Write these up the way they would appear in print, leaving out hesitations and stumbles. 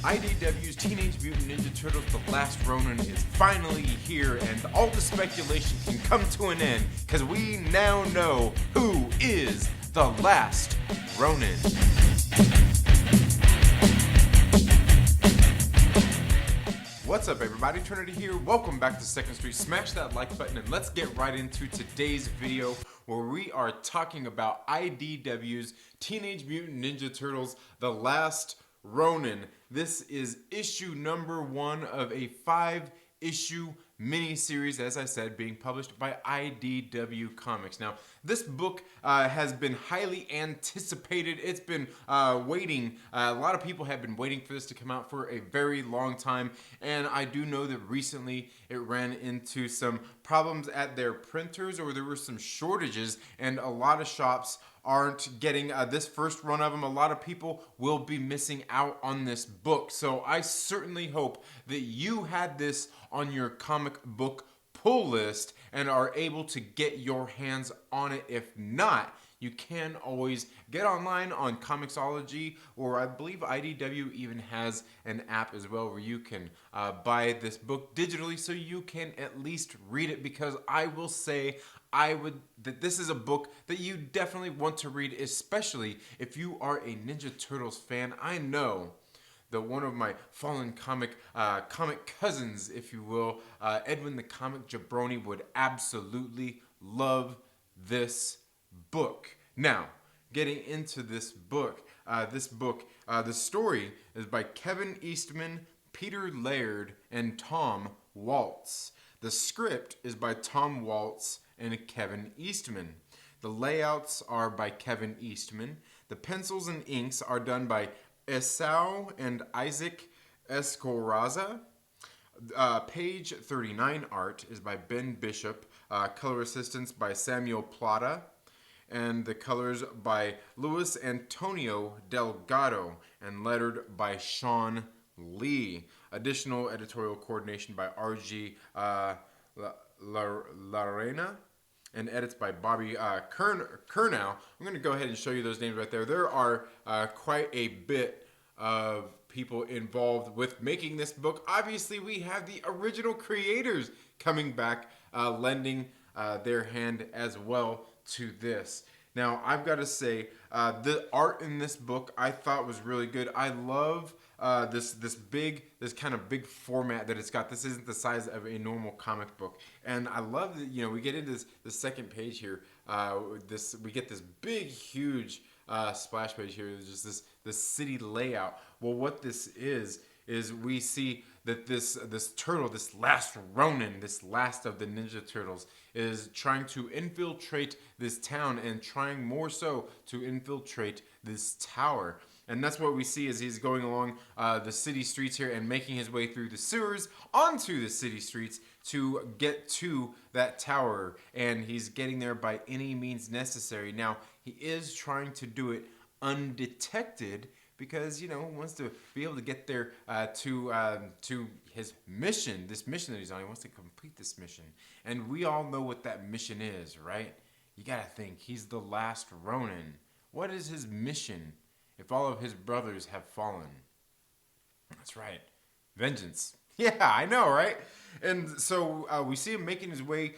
IDW's Teenage Mutant Ninja Turtles The Last Ronin is finally here, and all the speculation can come to an end, because we now know who is the last Ronin. What's up, everybody? Trinity here. Welcome back to Second Street. Smash that like button and let's get right into today's video, where we are talking about IDW's Teenage Mutant Ninja Turtles The Last Ronin. This is issue number 1 of a 5-issue miniseries, as I said, being published by IDW Comics. Now, this book has been highly anticipated. It's been waiting. A lot of people have been waiting for this to come out for a very long time, and I do know that recently it ran into some problems at their printers, or there were some shortages, and a lot of shops aren't getting this first run of them. A lot of people will be missing out on this book. So I certainly hope that you had this on your comic book pull list and are able to get your hands on it. If not, you can always get online on Comixology, or I believe IDW even has an app as well where you can buy this book digitally so you can at least read it, because I will say that this is a book that you definitely want to read, especially if you are a Ninja Turtles fan. I know that one of my fallen comic cousins, if you will, Edwin the Comic Jabroni, would absolutely love this book. Now, getting into this book, the story is by Kevin Eastman, Peter Laird, and Tom Waltz. The script is by Tom Waltz and Kevin Eastman. The layouts are by Kevin Eastman. The pencils and inks are done by Esau and Isaac Escoraza. Page 39 art is by Ben Bishop. Color assistance by Samuel Plata. And the colors by Luis Antonio Delgado, and lettered by Sean Lee. Additional editorial coordination by R.G. Larena, and edits by Bobby Curnow. I'm going to go ahead and show you those names right there. There are quite a bit of people involved with making this book. Obviously, we have the original creators coming back, lending their hand as well to this. Now, I've got to say, the art in this book I thought was really good. I love this kind of big format that it's got. This isn't the size of a normal comic book, and I love that, we get into the second page here. We get this big, huge splash page here. There's just this city layout. Well, what this is we see that this turtle, this last Ronin, this last of the Ninja Turtles, is trying to infiltrate this town, and trying more so to infiltrate this tower. And that's what we see as he's going along the city streets here and making his way through the sewers onto the city streets to get to that tower. And he's getting there by any means necessary. Now, he is trying to do it undetected, because he wants to be able to get there to his mission, this mission that he's on. He wants to complete this mission, and we all know what that mission is, right? You gotta think, he's the last Ronin. What is his mission if all of his brothers have fallen? That's right, vengeance. Yeah, I know, right? And so we see him making his way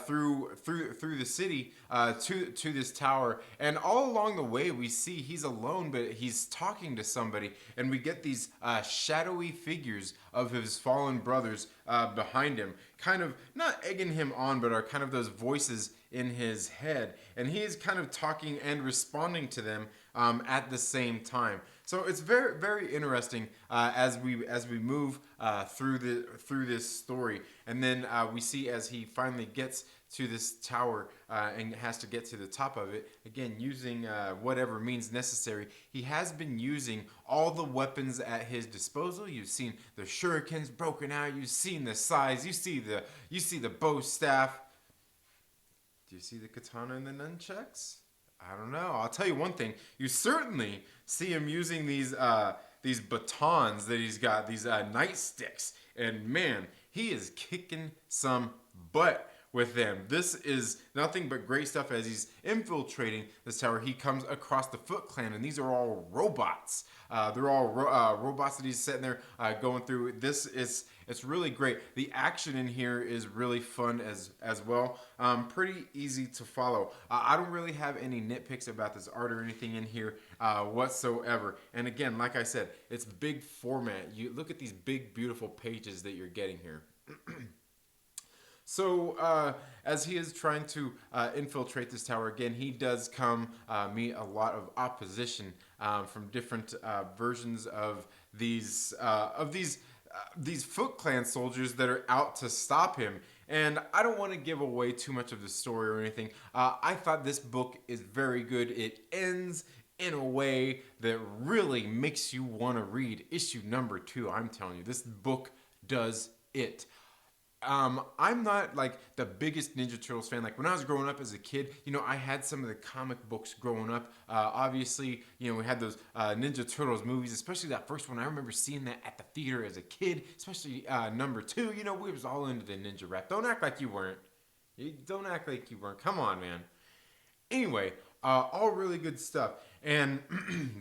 through the city to this tower, and all along the way we see he's alone, but he's talking to somebody, and we get these shadowy figures of his fallen brothers behind him, kind of not egging him on, but are kind of those voices in his head, and he's kind of talking and responding to them at the same time. So it's very, very interesting as we move through this story, and then we see as he finally gets to this tower and has to get to the top of it, again using whatever means necessary. He has been using all the weapons at his disposal. You've seen the shurikens broken out. You've seen the sais. You see the bow staff. Do you see the katana and the nunchucks? I don't know. I'll tell you one thing. You certainly see him using these batons that he's got, these nightsticks, and man, he is kicking some butt with them. This is nothing but great stuff. As he's infiltrating this tower, he comes across the Foot Clan, and these are all robots. They're all robots that he's sitting there going through. It's really great. The action in here is really fun as well. Pretty easy to follow. I don't really have any nitpicks about this art or anything in here whatsoever. And again, like I said, it's big format. You look at these big, beautiful pages that you're getting here. So as he is trying to infiltrate this tower, again, he does come meet a lot of opposition from different versions of these Foot Clan soldiers that are out to stop him. And I don't want to give away too much of the story or anything. I thought this book is very good. It ends in a way that really makes you want to read issue number 2. I'm telling you, this book does it. I'm not like the biggest Ninja Turtles fan. Like when I was growing up as a kid, I had some of the comic books growing up. Obviously, we had those Ninja Turtles movies, especially that first one. I remember seeing that at the theater as a kid, especially number 2. We was all into the ninja rap. Don't act like you weren't. Don't act like you weren't. Come on, man. Anyway, all really good stuff. And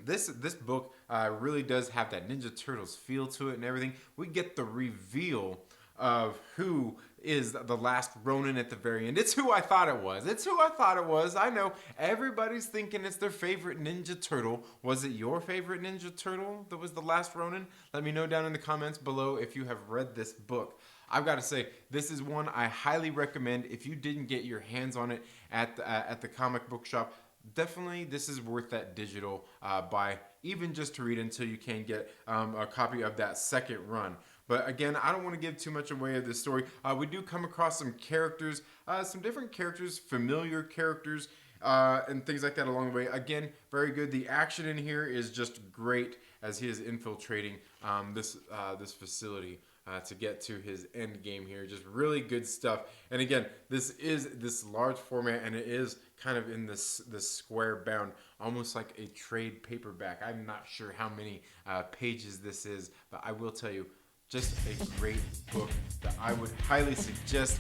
this book really does have that Ninja Turtles feel to it and everything. We get the reveal of who is the last Ronin at the very end. It's who I thought it was. I know everybody's thinking it's their favorite Ninja Turtle. Was it your favorite Ninja Turtle that was the last Ronin? Let me know down in the comments below if you have read this book. I've got to say, this is one I highly recommend. If you didn't get your hands on it at the comic book shop, definitely this is worth that digital buy, even just to read until you can get a copy of that second run. But again, I don't want to give too much away of this story. We do come across some characters, some different characters, familiar characters, and things like that along the way. Again, very good. The action in here is just great as he is infiltrating this facility to get to his end game here. Just really good stuff. And again, this is this large format, and it is kind of in this square bound, almost like a trade paperback. I'm not sure how many pages this is, but I will tell you, just a great book that I would highly suggest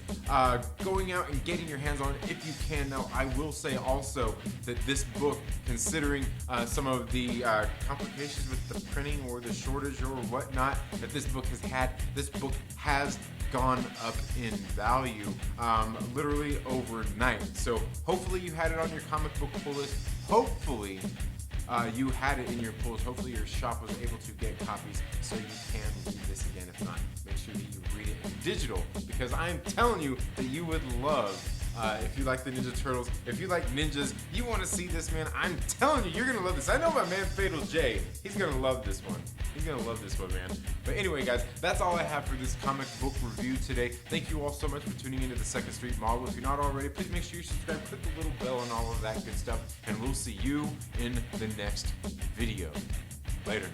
going out and getting your hands on if you can. Now, I will say also that this book, considering some of the complications with the printing or the shortage or whatnot that this book has gone up in value literally overnight. So hopefully you had it on your comic book pull list. Hopefully you had it in your pools. Hopefully your shop was able to get copies so you can read this again. If not, make sure that you read it in digital, because I'm telling you that you would love, if you like the Ninja Turtles, if you like ninjas, you want to see this, man, I'm telling you, you're going to love this. I know my man Fatal J, he's going to love this one. He's going to love this one, man. But anyway, guys, that's all I have for this comic book review today. Thank you all so much for tuning into the Second Street Model. If you're not already, please make sure you subscribe, click the little bell and all of that good stuff, and we'll see you in the next video. Later.